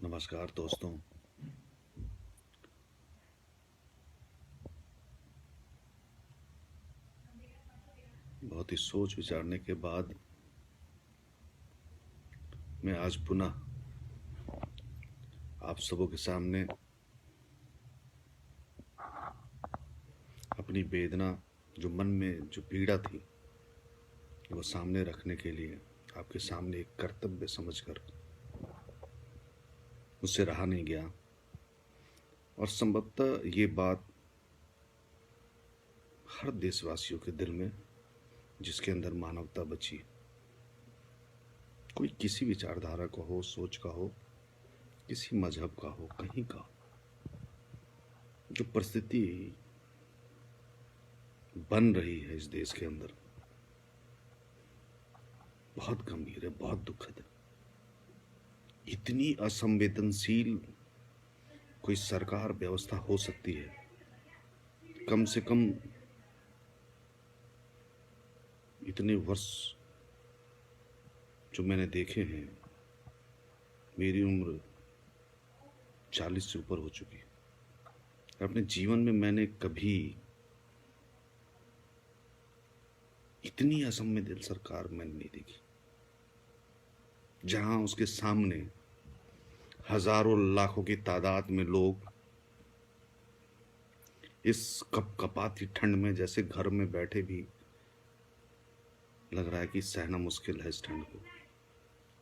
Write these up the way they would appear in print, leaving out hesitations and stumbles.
नमस्कार दोस्तों। बहुत ही सोच विचारने के बाद मैं आज पुनः आप सबों के सामने अपनी वेदना, जो मन में जो पीड़ा थी, वो सामने रखने के लिए आपके सामने एक कर्तव्य समझकर मुझसे रहा नहीं गया। और संभवतः ये बात हर देशवासियों के दिल में, जिसके अंदर मानवता बची, कोई किसी विचारधारा का हो, सोच का हो, किसी मजहब का हो, कहीं का, जो परिस्थिति बन रही है इस देश के अंदर, बहुत गंभीर है, बहुत दुखद है। इतनी असंवेदनशील कोई सरकार व्यवस्था हो सकती है? कम से कम इतने वर्ष जो मैंने देखे हैं, मेरी उम्र 40 से ऊपर हो चुकी है। अपने जीवन में मैंने कभी इतनी असंवेदनशील सरकार मैंने नहीं देखी, जहां उसके सामने हजारों लाखों की तादाद में लोग इस कपकपाती ठंड में जैसे घर में बैठे भी लग रहा है कि सहना मुश्किल है इस ठंड को,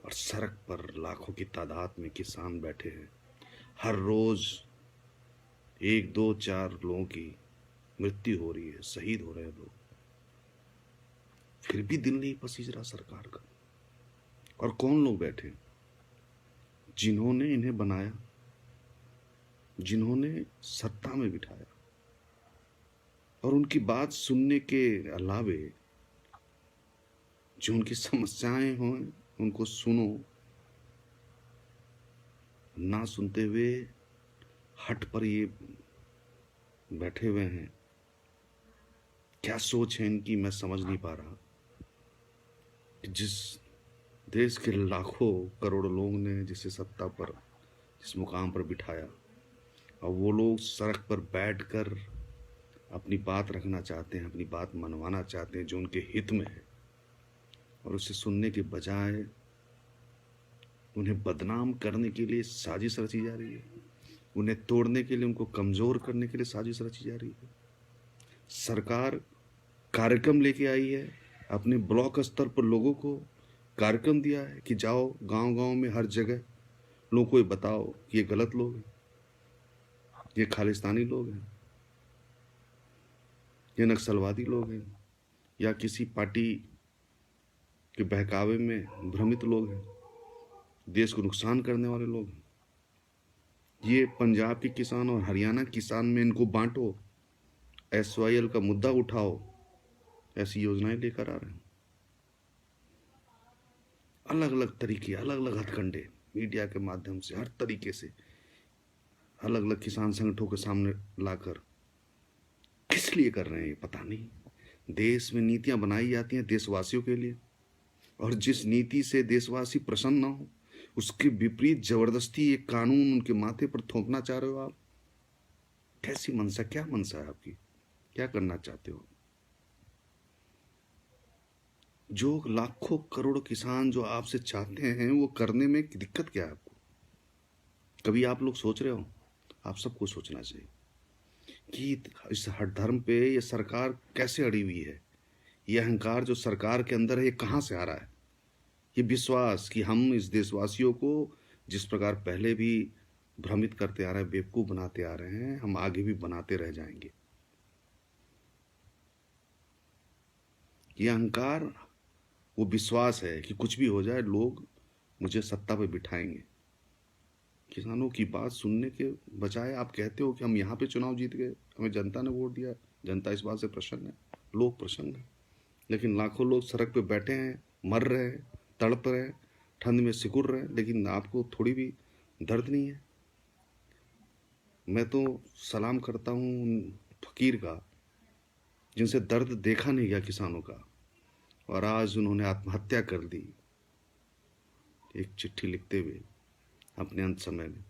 और सड़क पर लाखों की तादाद में किसान बैठे हैं। हर रोज 1, 2, 4 लोगों की मृत्यु हो रही है, शहीद हो रहे हैं लोग, फिर भी दिल नहीं पसीज रहा सरकार का। और कौन लोग बैठे, जिन्होंने इन्हें बनाया, जिन्होंने सत्ता में बिठाया, और उनकी बात सुनने के अलावे जो उनकी समस्याएं हों उनको सुनो, ना सुनते हुए हट पर ये बैठे हुए हैं। क्या सोच है इनकी, मैं समझ नहीं पा रहा। जिस देश के लाखों करोड़ों लोगों ने जिसे सत्ता पर, जिस मुकाम पर बिठाया, और वो लोग सड़क पर बैठकर अपनी बात रखना चाहते हैं, अपनी बात मनवाना चाहते हैं जो उनके हित में है, और उसे सुनने के बजाय उन्हें बदनाम करने के लिए साजिश रची जा रही है, उन्हें तोड़ने के लिए, उनको कमज़ोर करने के लिए साजिश रची जा रही है। सरकार कार्यक्रम लेके आई है, अपने ब्लॉक स्तर पर लोगों को कार्यक्रम दिया है कि जाओ गांव-गांव में, हर जगह लोगों को ये बताओ कि ये गलत लोग हैं, ये खालिस्तानी लोग हैं, ये नक्सलवादी लोग हैं, या किसी पार्टी के बहकावे में भ्रमित लोग हैं, देश को नुकसान करने वाले लोग हैं। ये पंजाब के किसान और हरियाणा किसान में इनको बांटो, SYL का मुद्दा उठाओ, ऐसी योजनाएं लेकर आ रहे हैं। अलग अलग तरीके, अलग अलग हथकंडे मीडिया के माध्यम से, हर तरीके से अलग अलग किसान संगठनों के सामने लाकर किस लिए कर रहे हैं पता नहीं। देश में नीतियां बनाई जाती हैं देशवासियों के लिए, और जिस नीति से देशवासी प्रसन्न ना हो, उसके विपरीत जबरदस्ती एक कानून उनके माथे पर थोपना चाह रहे हो आप। कैसी मनसा, क्या मनसा है आपकी, क्या करना चाहते हो? जो लाखों करोड़ किसान जो आपसे चाहते हैं, वो करने में दिक्कत क्या है आपको? कभी आप लोग सोच रहे हो? आप सबको सोचना चाहिए कि इस हर धर्म पे ये सरकार कैसे अड़ी हुई है। ये अहंकार जो सरकार के अंदर है, ये कहाँ से आ रहा है? ये विश्वास कि हम इस देशवासियों को जिस प्रकार पहले भी भ्रमित करते आ रहे हैं, बेवकूफ़ बनाते आ रहे हैं, हम आगे भी बनाते रह जाएंगे। ये अहंकार, वो विश्वास है कि कुछ भी हो जाए लोग मुझे सत्ता पे बिठाएंगे। किसानों की बात सुनने के बजाय आप कहते हो कि हम यहाँ पे चुनाव जीत गए, हमें जनता ने वोट दिया, जनता इस बात से प्रसन्न है, लोग प्रसन्न हैं। लेकिन लाखों लोग सड़क पे बैठे हैं, मर रहे हैं, तड़प रहे हैं, ठंड में सिकुड़ रहे हैं, लेकिन आपको थोड़ी भी दर्द नहीं है। मैं तो सलाम करता हूँ उन फकीर का जिनसे दर्द देखा नहीं गया किसानों का, और आज उन्होंने आत्महत्या कर दी एक चिट्ठी लिखते हुए अपने अंत समय में।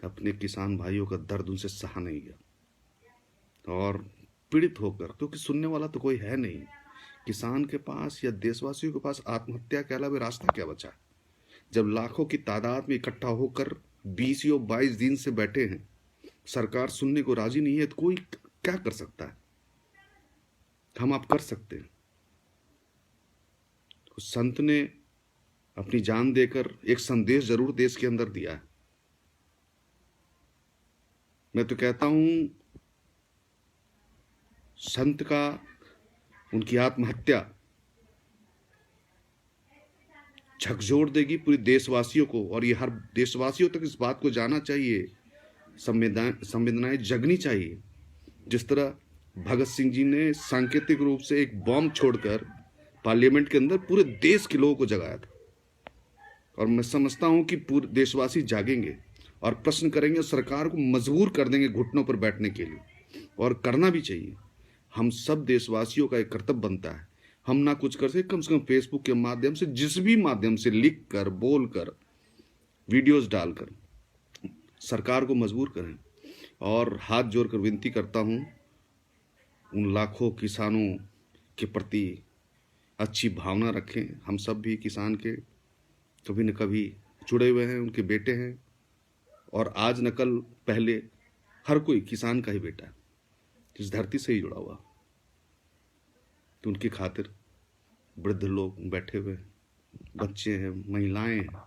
अपने किसान भाइयों का दर्द उनसे सहा नहीं गया और पीड़ित होकर, क्योंकि सुनने वाला तो कोई है नहीं, किसान के पास या देशवासियों के पास आत्महत्या के अलावा रास्ता क्या बचा? जब लाखों की तादाद में इकट्ठा होकर 20 या 22 दिन से बैठे हैं, सरकार सुनने को राजी नहीं है, तो कोई क्या कर सकता है? हम आप कर सकते हैं। उस संत ने अपनी जान देकर एक संदेश जरूर देश के अंदर दिया है। मैं तो कहता हूं, संत का, उनकी आत्महत्या झकझोर देगी पूरे देशवासियों को, और ये हर देशवासियों तक इस बात को जाना चाहिए, संवेदनाएं जगनी चाहिए। जिस तरह भगत सिंह जी ने सांकेतिक रूप से एक बॉम्ब छोड़कर पार्लियामेंट के अंदर पूरे देश के लोगों को जगाया था, और मैं समझता हूं कि पूरे देशवासी जागेंगे और प्रश्न करेंगे, सरकार को मजबूर कर देंगे घुटनों पर बैठने के लिए, और करना भी चाहिए। हम सब देशवासियों का एक कर्तव्य बनता है, हम ना कुछ कर सके, कम से कम फेसबुक के माध्यम से, जिस भी माध्यम से, लिख कर, बोल कर, वीडियोस डालकर सरकार को मजबूर करें। और हाथ जोड़कर विनती करता हूं, उन लाखों किसानों के प्रति अच्छी भावना रखें। हम सब भी किसान के कभी न कभी जुड़े हुए हैं, उनके बेटे हैं, और आज न कल पहले हर कोई किसान का ही बेटा है, इस धरती से ही जुड़ा हुआ। तो उनकी खातिर वृद्ध लोग बैठे हुए हैं, बच्चे हैं, महिलाएं हैं,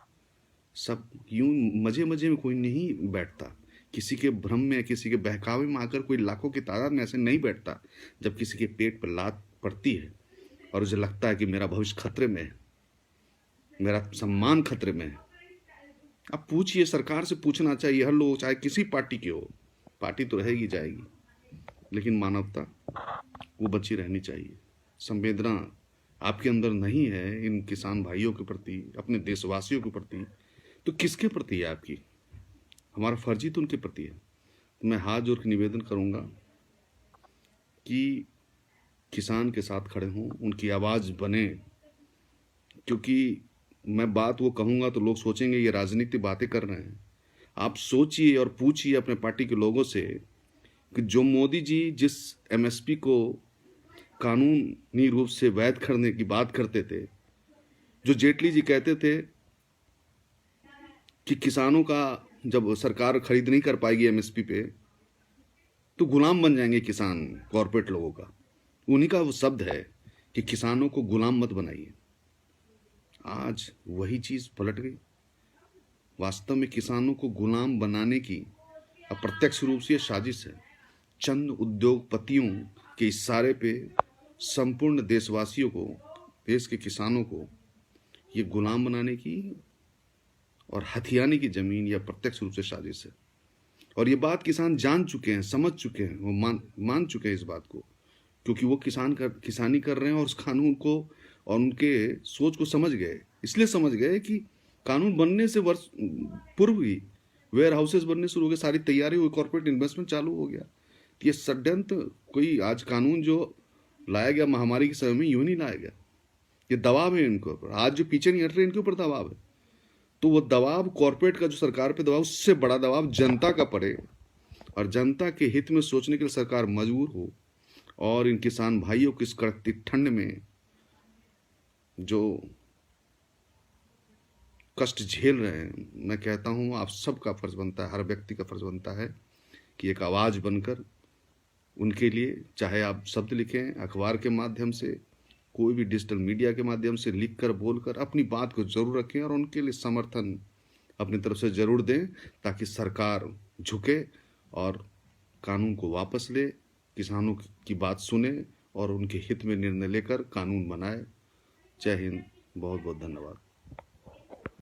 सब यूं मजे मजे में कोई नहीं बैठता, किसी के भ्रम में, किसी के बहकावे में आकर कोई लाखों की तादाद में ऐसे नहीं बैठता। जब किसी के पेट पर लात पड़ती है और उसे लगता है कि मेरा भविष्य खतरे में है, मेरा सम्मान खतरे में है, अब पूछिए, सरकार से पूछना चाहिए। हर लोग, चाहे किसी पार्टी के हो, पार्टी तो रहेगी जाएगी, लेकिन मानवता वो बची रहनी चाहिए। संवेदना आपके अंदर नहीं है इन किसान भाइयों के प्रति, अपने देशवासियों के प्रति, तो किसके प्रति है आपकी? हमारा फर्ज ही तो उनके प्रति है। तो मैं हाथ जोड़ के निवेदन करूंगा कि किसान के साथ खड़े हों, उनकी आवाज़ बने, क्योंकि मैं बात वो कहूँगा तो लोग सोचेंगे ये राजनीतिक बातें कर रहे हैं। आप सोचिए और पूछिए अपने पार्टी के लोगों से कि जो मोदी जी जिस एमएसपी को कानूनी रूप से वैध करने की बात करते थे, जो जेटली जी कहते थे कि किसानों का जब सरकार खरीद नहीं कर पाएगी एमएसपी पे तो गुलाम बन जाएंगे किसान, कॉर्पोरेट लोगों का, उन्हीं का वो शब्द है कि किसानों को गुलाम मत बनाइए। आज वही चीज पलट गई। वास्तव में किसानों को गुलाम बनाने की अप्रत्यक्ष रूप से साजिश है। चंद उद्योगपतियों के इशारे पे संपूर्ण देशवासियों को, देश के किसानों को ये गुलाम बनाने की और हथियाने की जमीन या प्रत्यक्ष रूप से साजिश है। और ये बात किसान जान चुके हैं, समझ चुके हैं, वो मान चुके हैं इस बात को, क्योंकि वो किसानी कर रहे हैं और उस कानून को और उनके सोच को समझ गए। इसलिए समझ गए कि कानून बनने से वर्ष पूर्व ही वेयर हाउसेस बनने शुरू हो गए, सारी तैयारी हुई, कॉर्पोरेट इन्वेस्टमेंट चालू हो गया। ये षड्यंत्र, कोई आज कानून जो लाया गया महामारी के समय में यूं नहीं लाया गया, ये दबाव है इनके ऊपर। आज जो पीछे नहीं हट रहे, इनके ऊपर दबाव है। तो वो दबाव कॉर्पोरेट का, जो सरकार पे दबाव, उससे बड़ा दबाव जनता का पड़े, और जनता के हित में सोचने के लिए सरकार मजबूर हो। और इन किसान भाइयों की इस कड़कती ठंड में जो कष्ट झेल रहे हैं, मैं कहता हूं आप सबका फर्ज बनता है, हर व्यक्ति का फर्ज बनता है कि एक आवाज बनकर उनके लिए, चाहे आप शब्द लिखें अखबार के माध्यम से, कोई भी डिजिटल मीडिया के माध्यम से, लिखकर, बोलकर अपनी बात को जरूर रखें और उनके लिए समर्थन अपनी तरफ से जरूर दें, ताकि सरकार झुके और कानून को वापस ले, किसानों की बात सुने और उनके हित में निर्णय लेकर कानून बनाए। जय हिंद, बहुत बहुत धन्यवाद।